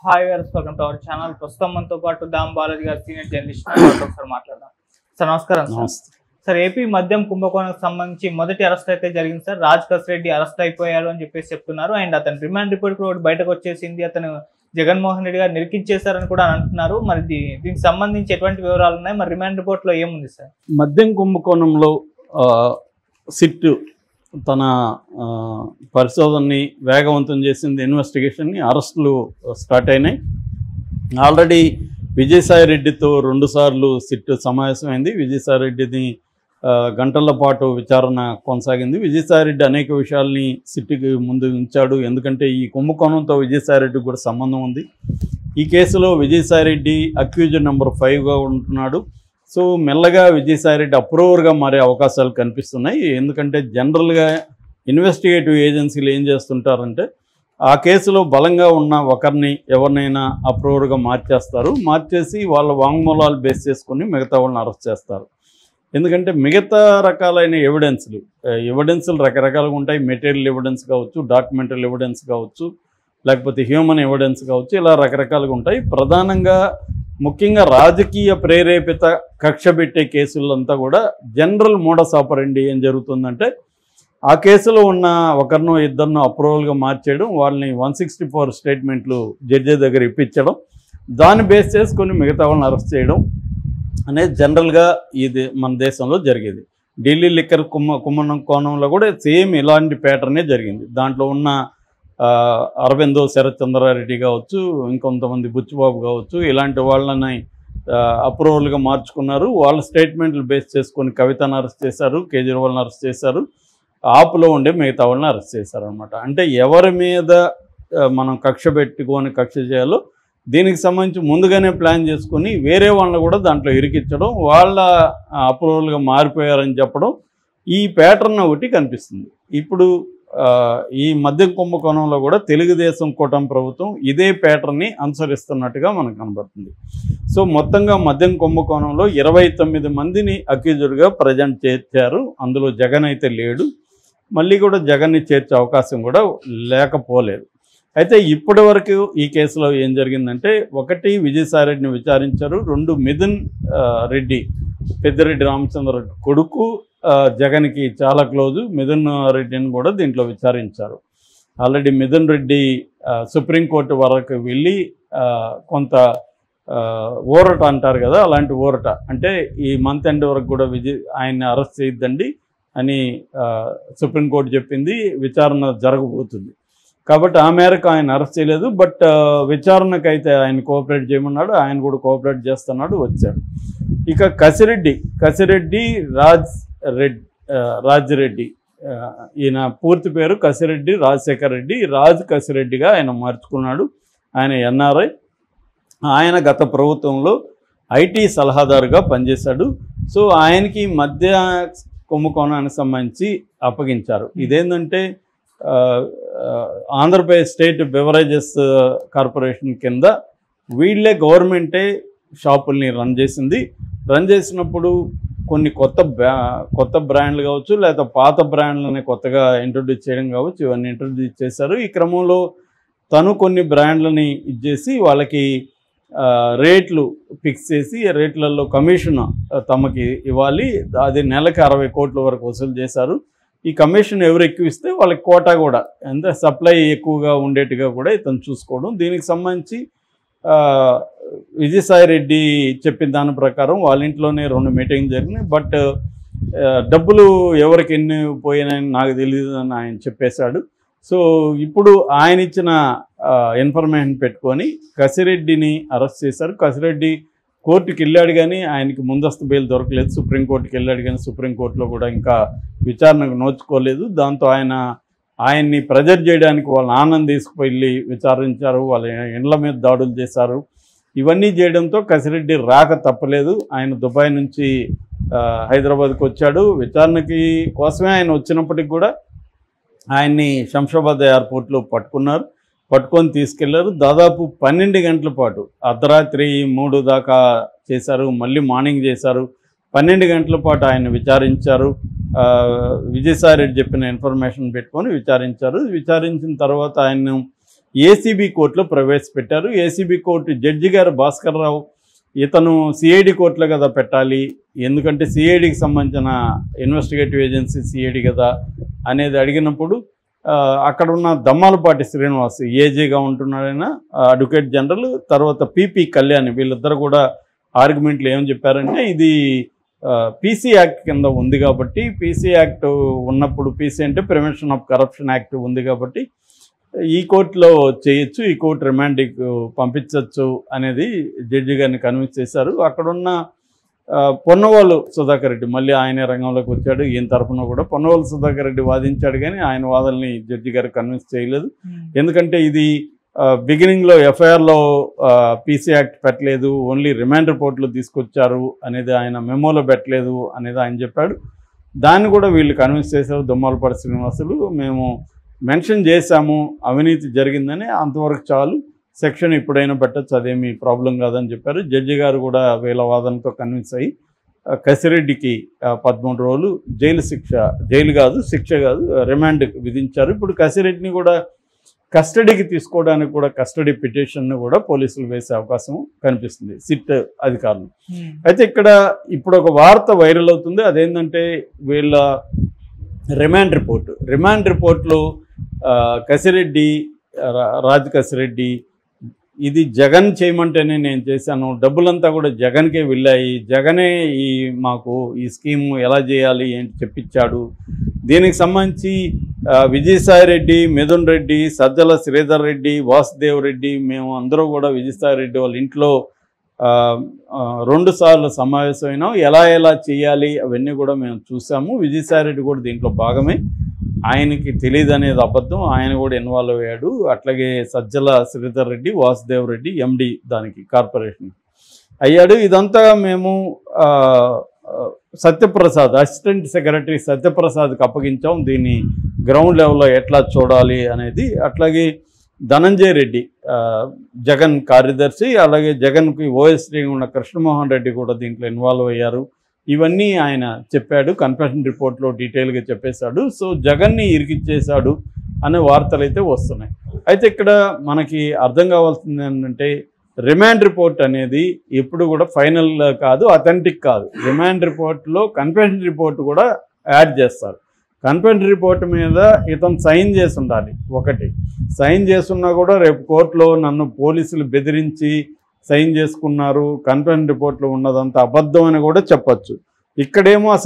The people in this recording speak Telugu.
Hi viewers, welcome to our channel. ప్రస్తుతం మనతో పాటు దామ్ బాలాజీ గారు, సీనియర్ జర్నలిస్ట్, ఒకసారి మాట్లాడదాం. సార్ నమస్కారం. సార్ ఏపీ మద్యం కుంభకోణానికి సంబంధించి మొదటి అరెస్ట్ అయితే జరిగింది సార్. రాజ్ కసిరెడ్డి అరెస్ట్ అయిపోయారు అని చెప్పేసి చెప్తున్నారు. అండ్ అతని రిమాండ్ రిపోర్ట్ కూడా బయటకు వచ్చేసింది. అతను జగన్మోహన్ రెడ్డి గారు నిరికించేశారని కూడా అంటున్నారు. మరి దీనికి సంబంధించి ఎటువంటి వివరాలు ఉన్నాయి? మరి రిమాండ్ రిపోర్ట్ లో ఏముంది సార్? మద్యం కుంభకోణంలో సిట్ తన పరిశోధనని వేగవంతం చేసింది, ఇన్వెస్టిగేషన్ని, అరెస్టులు స్టార్ట్ అయినాయి. ఆల్రెడీ విజయసాయి రెడ్డితో 2 సార్లు సిట్ సమావేశమైంది. విజయసాయి రెడ్డిని గంటల పాటు విచారణ కొనసాగింది. విజయసాయి రెడ్డి అనేక విషయాల్ని సిట్కి ముందు ఉంచాడు. ఎందుకంటే ఈ కుంభకోణంతో విజయసాయి రెడ్డికి కూడా సంబంధం ఉంది. ఈ కేసులో విజయసాయి రెడ్డి అక్యూజ్డ్ నెంబర్ 5గా ఉంటున్నాడు. సో మెల్లగా విజయసాయి రెడ్డి అప్రూవర్గా మారే అవకాశాలు కనిపిస్తున్నాయి. ఎందుకంటే జనరల్గా ఇన్వెస్టిగేటివ్ ఏజెన్సీలు ఏం చేస్తుంటారంటే ఆ కేసులో బలంగా ఉన్న ఒకరిని ఎవరినైనా అప్రూవర్గా మార్చేసి వాళ్ళ వాంగ్మూలాలు బేస్ చేసుకుని మిగతా వాళ్ళని అరెస్ట్ చేస్తారు. ఎందుకంటే మిగతా రకాలైన ఎవిడెన్సులు రకరకాలుగా ఉంటాయి. మెటీరియల్ ఎవిడెన్స్ కావచ్చు, డాక్యుమెంటల్ ఎవిడెన్స్ కావచ్చు, లేకపోతే హ్యూమన్ ఎవిడెన్స్ కావచ్చు, ఇలా రకరకాలుగా ఉంటాయి. ప్రధానంగా ముఖ్యంగా రాజకీయ ప్రేరేపిత కక్ష పెట్టే కేసులంతా కూడా జనరల్ మోడస్ ఆపరెండి ఏం జరుగుతుందంటే ఆ కేసులో ఉన్న ఒకరినో ఇద్దరినో అప్రూవల్గా మార్చేయడం, వాళ్ళని 164 స్టేట్మెంట్లు జడ్జి దగ్గర ఇప్పించడం, దాన్ని బేస్ చేసుకొని మిగతా వాళ్ళని అరెస్ట్ చేయడం అనేది జనరల్గా ఇది మన దేశంలో జరిగేది. ఢిల్లీ లిక్కర్ కుంభకోణంలో కూడా సేమ్ ఇలాంటి ప్యాటర్నే జరిగింది. దాంట్లో ఉన్న అరవిందో శరత్ చంద్రారెడ్డి కావచ్చు, ఇంకొంతమంది బుచ్చిబాబు కావచ్చు, ఇలాంటి వాళ్ళని అప్రూవల్గా మార్చుకున్నారు. వాళ్ళ స్టేట్మెంట్లు బేస్ చేసుకొని కవితను అరెస్ట్ చేశారు, కేజ్రీవాల్ని అరెస్ట్ చేశారు, ఆపులో ఉండే మిగతా వాళ్ళని అరెస్ట్ చేశారనమాట. అంటే ఎవరి మీద మనం కక్ష చేయాలో దీనికి సంబంధించి ముందుగానే ప్లాన్ చేసుకొని వేరే వాళ్ళని కూడా దాంట్లో ఇరికించడం, వాళ్ళ అప్రూవల్గా మారిపోయారని చెప్పడం, ఈ ప్యాటర్న్ ఒకటి కనిపిస్తుంది. ఇప్పుడు ఈ మద్యం కుంభకోణంలో కూడా తెలుగుదేశం కూటమి ప్రభుత్వం ఇదే ప్యాటర్న్ని అనుసరిస్తున్నట్టుగా మనకు కనబడుతుంది. సో మొత్తంగా మద్యం కుంభకోణంలో 29 మందిని అక్యూజ్డ్గా ప్రజెంట్ చేర్చారు. అందులో జగన్ అయితే లేడు. మళ్ళీ కూడా జగన్ని చేర్చే అవకాశం కూడా లేకపోలేదు. అయితే ఇప్పటి వరకు ఈ కేసులో ఏం జరిగిందంటే, 1 విజయసాయి రెడ్డిని విచారించారు, 2 మిథున్ రెడ్డి, పెద్దిరెడ్డి రామచంద్రరెడ్డి కొడుకు, జగన్కి చాలా క్లోజు మిథున్ రెడ్డిని కూడా దీంట్లో విచారించారు. ఆల్రెడీ మిథున్ రెడ్డి సుప్రీంకోర్టు వరకు వెళ్ళి కొంత ఊరట అంటారు కదా, అలాంటి ఊరట అంటే ఈ మంత్ ఎండ్ వరకు కూడా ఆయన్ని అరెస్ట్ చేయొద్దండి అని సుప్రీంకోర్టు చెప్పింది. విచారణ జరగబోతుంది కాబట్టి ఆ మేరకు ఆయన అరెస్ట్ చేయలేదు. బట్ విచారణకైతే ఆయన కోఆపరేట్ చేయమన్నాడు. ఆయన కూడా కోఆపరేట్ చేస్తున్నాడు, వచ్చాడు. ఇక కసిరెడ్డి రాజ్ రెడ్డి, ఈయన పూర్తి పేరు కసిరెడ్డి రాజశేఖర్ రెడ్డి, రాజ్ కసిరెడ్డిగా ఆయన మార్చుకున్నాడు. ఆయన ఎన్ఆర్ఐ. ఆయన గత ప్రభుత్వంలో ఐటీ సలహాదారుగా పనిచేశాడు. సో ఆయనకి మధ్య కుంభకోణానికి సంబంధించి అప్పగించారు. ఇదేంటంటే ఆంధ్రప్రదేశ్ స్టేట్ బెవరేజెస్ కార్పొరేషన్ కింద వీళ్ళే గవర్నమెంటే షాపుల్ని రన్ చేసినప్పుడు కొన్ని కొత్త బ్రాండ్లు కావచ్చు, లేదా పాత బ్రాండ్లని కొత్తగా ఇంట్రొడ్యూస్ చేయడం కావచ్చు, ఇవన్నీ ఇంట్రొడ్యూస్ చేశారు. ఈ క్రమంలో తను కొన్ని బ్రాండ్లని ఇచ్చేసి వాళ్ళకి రేట్లు ఫిక్స్ చేసి రేట్లలో కమిషన్ తమకి ఇవ్వాలి. అది నెలకు 60 కోట్ల వరకు వసూలు చేశారు. ఈ కమిషన్ ఎవరు ఎక్కువ ఇస్తే వాళ్ళకి కోటా కూడా, అంటే సప్లై ఎక్కువగా ఉండేట్టుగా కూడా ఇతను చూసుకోవడం. దీనికి సంబంధించి విజయసాయి రెడ్డి చెప్పిన దాని ప్రకారం వాళ్ళ ఇంట్లోనే 2 మీటింగ్ జరిగినాయి. బట్ డబ్బులు ఎవరికి ఎన్ని పోయినాయని నాకు తెలియదు అని ఆయన చెప్పేశాడు. సో ఇప్పుడు ఆయన ఇచ్చిన ఇన్ఫర్మేషన్ పెట్టుకొని కసిరెడ్డిని అరెస్ట్ చేశారు. కసిరెడ్డి కోర్టుకి వెళ్ళాడు కానీ ఆయనకి ముందస్తు బెయిల్ దొరకలేదు. సుప్రీంకోర్టుకి వెళ్ళాడు కానీ సుప్రీంకోర్టులో కూడా ఇంకా విచారణకు నోచుకోలేదు. దాంతో ఆయన్ని ప్రెజర్ చేయడానికి వాళ్ళ నాన్నని తీసుకుపోయి విచారించారు, వాళ్ళ ఇండ్ల మీద దాడులు చేశారు. ఇవన్నీ చేయడంతో కసిరెడ్డి రాక తప్పలేదు. ఆయన దుబాయ్ నుంచి హైదరాబాద్కి వచ్చాడు. విచారణకి కోసమే ఆయన వచ్చినప్పటికి కూడా ఆయన్ని శంషాబాద్ ఎయిర్పోర్ట్లో పట్టుకొని తీసుకెళ్లారు. దాదాపు 12 గంటల పాటు, అర్ధరాత్రి 3 దాకా చేశారు, మళ్ళీ మార్నింగ్ చేశారు. 12 గంటల పాటు ఆయన విచారించారు. విజయసాయి రెడ్డి చెప్పిన ఇన్ఫర్మేషన్ పెట్టుకొని విచారించారు. విచారించిన తర్వాత ఆయన ఏసీబీ కోర్టులో ప్రవేశపెట్టారు. ఏసీబీ కోర్టు జడ్జి గారు భాస్కర్ రావు ఇతను సిఐడి కోర్టులో కదా పెట్టాలి, ఎందుకంటే సిఐడికి సంబంధించిన ఇన్వెస్టిగేటివ్ ఏజెన్సీ సిఐడి కదా అనేది అడిగినప్పుడు అక్కడ ఉన్న దమ్మాలపాటి శ్రీనివాస్ ఏజీగా ఉంటున్నాడైనా అడ్వకేట్ జనరల్, తర్వాత పిపి కళ్యాణ్, వీళ్ళిద్దరు కూడా ఆర్గ్యుమెంట్లు ఏమని చెప్పారంటే ఇది పీసీ యాక్ట్ కింద ఉంది కాబట్టి, పీసీ యాక్ట్ ఉన్నప్పుడు, పీసీ అంటే ప్రివెన్షన్ ఆఫ్ కరప్షన్ యాక్ట్ ఉంది కాబట్టి ఈ కోర్టులో చేయొచ్చు, ఈ కోర్టు రిమాండ్కి పంపించవచ్చు అనేది జడ్జి గారిని కన్విన్స్ చేశారు. అక్కడున్న పొన్నవాళ్ళు సుధాకర్ రెడ్డి మళ్ళీ ఆయనే రంగంలోకి వచ్చాడు. ఈయన తరఫున కూడా పొన్నవాళ్ళు సుధాకర్ రెడ్డి వాదించాడు, కానీ ఆయన వాదనని జడ్జి గారు కన్విన్స్ చేయలేదు. ఎందుకంటే ఇది బిగినింగ్లో ఎఫ్ఐఆర్లో పీసీ యాక్ట్ పెట్టలేదు, ఓన్లీ రిమాండ్ రిపోర్ట్లు తీసుకొచ్చారు అనేది ఆయన మెమోలో పెట్టలేదు అనేది ఆయన చెప్పాడు. దాన్ని కూడా వీళ్ళు కన్విన్స్ చేశారు దొమ్మాలపాటి శ్రీనివాసులు. మేము మెన్షన్ చేశాము అవినీతి జరిగిందని, అంతవరకు చాలు, సెక్షన్ ఇప్పుడైనా పెట్టచ్చు, అదేమీ ప్రాబ్లం కాదని చెప్పారు. జడ్జి గారు కూడా వీళ్ళ వాదనతో కన్విన్స్ అయ్యి కసిరెడ్డికి 13 రోజులు శిక్ష కాదు రిమాండ్ విధించారు. ఇప్పుడు కసిరెడ్డిని కూడా కస్టడీకి తీసుకోవడానికి కూడా కస్టడీ పిటిషన్ను కూడా పోలీసులు వేసే అవకాశం కనిపిస్తుంది సిట్ అధికారులు. అయితే ఇక్కడ ఇప్పుడు ఒక వార్త వైరల్ అవుతుంది, అదేంటంటే వీళ్ళ రిమాండ్ రిపోర్ట్లో కసిరెడ్డి, కసిరెడ్డి ఇది జగన్ చేయమంటేనే నేను చేశాను, డబ్బులంతా కూడా జగన్కే వెళ్ళాయి, జగనే మాకు ఈ స్కీము ఎలా చేయాలి ఏంటి చెప్పించాడు, దీనికి సంబంధించి విజయసాయిరెడ్డి, మిథున్ రెడ్డి, సజ్జల శ్రీధర్ రెడ్డి, వాసుదేవ్ రెడ్డి, మేము అందరూ కూడా విజయసాయిరెడ్డి వాళ్ళ ఇంట్లో 2 సార్లు సమావేశమైనాం, ఎలా చేయాలి అవన్నీ కూడా మేము చూసాము. విజయసాయిరెడ్డి కూడా దీంట్లో భాగమే, ఆయనకి తెలియదు అనేది అబద్ధం, ఆయన కూడా ఇన్వాల్వ్ అయ్యాడు. అట్లాగే సజ్జల శ్రీధర్ రెడ్డి, వాసుదేవ్ రెడ్డి ఎండి దానికి కార్పొరేషన్ అయ్యాడు. ఇదంతా మేము సత్యప్రసాద్, అసిస్టెంట్ సెక్రటరీ సత్యప్రసాద్కి అప్పగించాం, దీన్ని గ్రౌండ్ లెవెల్లో ఎట్లా చూడాలి అనేది. అట్లాగే ధనంజయ రెడ్డి జగన్ కార్యదర్శి, అలాగే జగన్కి ఓఎస్డీ ఉన్న కృష్ణమోహన్ రెడ్డి కూడా దీంట్లో ఇన్వాల్వ్ అయ్యారు. ఇవన్నీ ఆయన చెప్పాడు, కన్ఫెషన్ రిపోర్ట్లో డీటెయిల్గా చెప్పేశాడు. సో జగన్ని ఇరికిచ్చేశాడు అనే వార్తలు అయితే వస్తున్నాయి. అయితే ఇక్కడ మనకి అర్థం కావాల్సింది ఏంటంటే రిమాండ్ రిపోర్ట్ అనేది ఎప్పుడు కూడా ఫైనల్ కాదు, అథెంటిక్ కాదు. రిమాండ్ రిపోర్ట్లో కన్ఫెషన్ రిపోర్ట్ కూడా యాడ్ చేస్తారు. కన్ఫెషన్ రిపోర్ట్ మీద ఇతను సైన్ చేసి ఉండాలి. ఒకటి సైన్ చేసున్నా కూడా రేపు కోర్టులో నన్ను పోలీసులు బెదిరించి సైన్ చేసుకున్నారు, కన్ఫెషన్ రిపోర్ట్లో ఉన్నదంతా అబద్ధం అని కూడా చెప్పచ్చు. ఇక్కడేమో అసలు